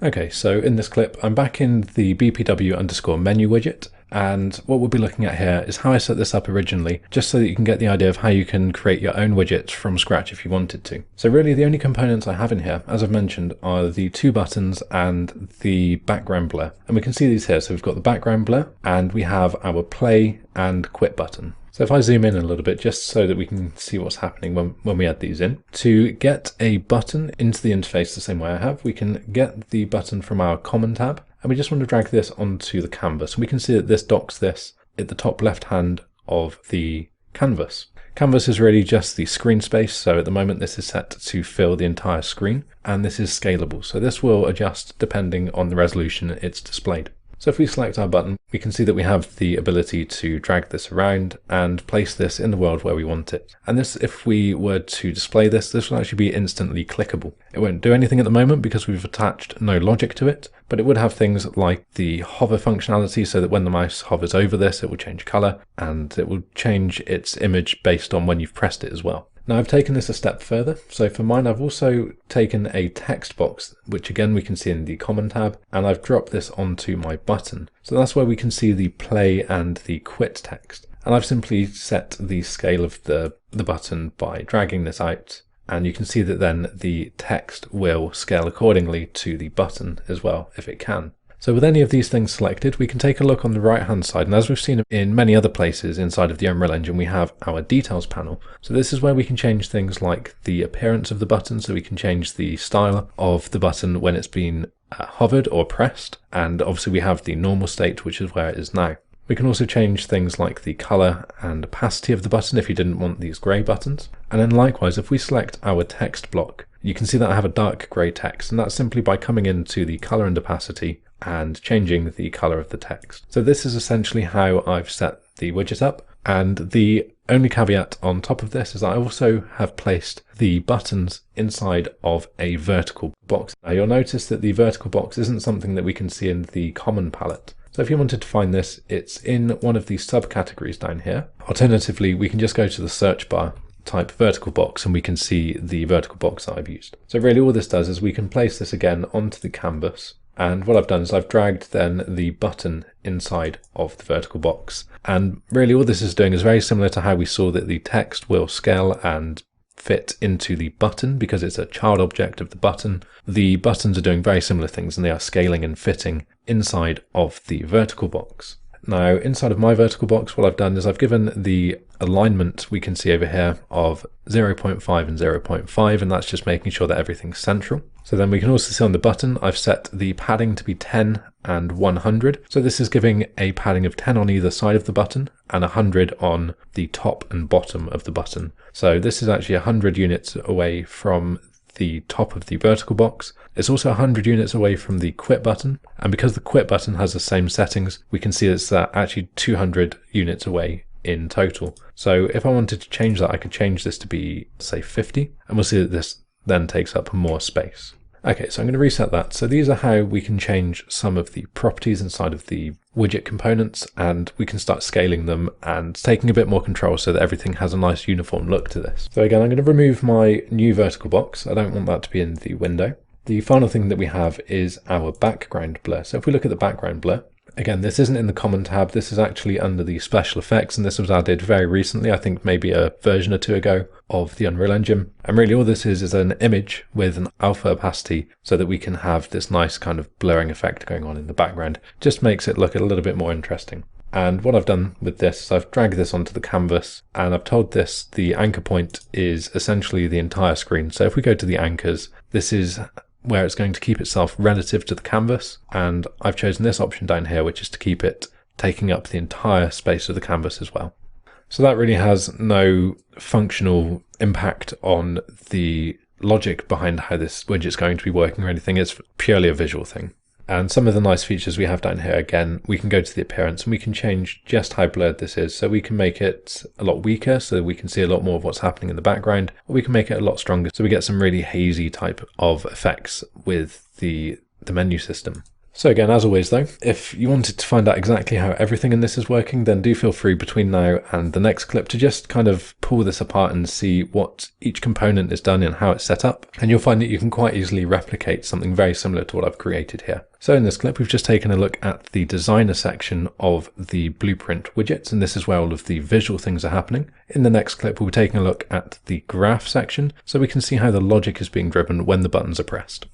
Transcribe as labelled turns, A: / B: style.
A: Okay, so in this clip, I'm back in the BPW_menu widget, and what we'll be looking at here is how I set this up originally, just so that you can get the idea of how you can create your own widgets from scratch if you wanted to. So really the only components I have in here, as I've mentioned, are the two buttons and the background blur. And we can see these here. So we've got the background blur, and we have our play and quit button. So if I zoom in a little bit, just so that we can see what's happening when we add these in. To get a button into the interface the same way I have, we can get the button from our common tab, and we just want to drag this onto the canvas. We can see that this docks this at the top left hand of the canvas. Canvas is really just the screen space, so at the moment this is set to fill the entire screen, and this is scalable. So this will adjust depending on the resolution it's displayed. So if we select our button, we can see that we have the ability to drag this around and place this in the world where we want it. And this, if we were to display this, this will actually be instantly clickable. It won't do anything at the moment because we've attached no logic to it, but it would have things like the hover functionality, so that when the mouse hovers over this, it will change color and it will change its image based on when you've pressed it as well. Now I've taken this a step further, so for mine I've also taken a text box, which again we can see in the common tab, and I've dropped this onto my button. So that's where we can see the play and the quit text. And I've simply set the scale of the button by dragging this out, and you can see that then the text will scale accordingly to the button as well, if it can. So with any of these things selected, we can take a look on the right hand side, and as we've seen in many other places inside of the Unreal Engine, we have our details panel. So this is where we can change things like the appearance of the button, so we can change the style of the button when it's been hovered or pressed, and obviously we have the normal state, which is where it is now. We can also change things like the color and opacity of the button if you didn't want these gray buttons. And then likewise, if we select our text block, you can see that I have a dark gray text, and that's simply by coming into the color and opacity and changing the color of the text. So this is essentially how I've set the widget up, and the only caveat on top of this is that I also have placed the buttons inside of a vertical box. Now you'll notice that the vertical box isn't something that we can see in the common palette. So if you wanted to find this, it's in one of the subcategories down here. Alternatively, we can just go to the search bar, type vertical box, and we can see the vertical box that I've used. So really all this does is we can place this again onto the canvas. And what I've done is I've dragged then the button inside of the vertical box. And really all this is doing is very similar to how we saw that the text will scale and fit into the button because it's a child object of the button. The buttons are doing very similar things, and they are scaling and fitting inside of the vertical box. Now inside of my vertical box, what I've done is I've given the alignment we can see over here of 0.5 and 0.5, and that's just making sure that everything's central. So then we can also see on the button, I've set the padding to be 10 and 100. So this is giving a padding of 10 on either side of the button and 100 on the top and bottom of the button. So this is actually 100 units away from the top of the vertical box. It's also 100 units away from the quit button, and because the quit button has the same settings, we can see it's actually 200 units away in total. So if I wanted to change that, I could change this to be, say, 50, and we'll see that this then takes up more space. Okay, so I'm going to reset that. So these are how we can change some of the properties inside of the widget components, and we can start scaling them and taking a bit more control so that everything has a nice uniform look to this. So again, I'm going to remove my new vertical box. I don't want that to be in the window. The final thing that we have is our background blur. So if we look at the background blur, again, this isn't in the common tab. This is actually under the special effects, and this was added very recently, I think maybe a version or two ago of the Unreal Engine. And really all this is an image with an alpha opacity so that we can have this nice kind of blurring effect going on in the background. Just makes it look a little bit more interesting. And what I've done with this is I've dragged this onto the canvas, and I've told this the anchor point is essentially the entire screen. So if we go to the anchors, this is where it's going to keep itself relative to the canvas, and I've chosen this option down here, which is to keep it taking up the entire space of the canvas as well. So that really has no functional impact on the logic behind how this widget's going to be working or anything. It's purely a visual thing. And some of the nice features we have down here, again, we can go to the appearance and we can change just how blurred this is. So we can make it a lot weaker so we can see a lot more of what's happening in the background, or we can make it a lot stronger so we get some really hazy type of effects with the menu system. So again, as always though, if you wanted to find out exactly how everything in this is working, then do feel free between now and the next clip to just kind of pull this apart and see what each component is done and how it's set up. And you'll find that you can quite easily replicate something very similar to what I've created here. So in this clip, we've just taken a look at the designer section of the blueprint widgets, and this is where all of the visual things are happening. In the next clip, we'll be taking a look at the graph section, so we can see how the logic is being driven when the buttons are pressed.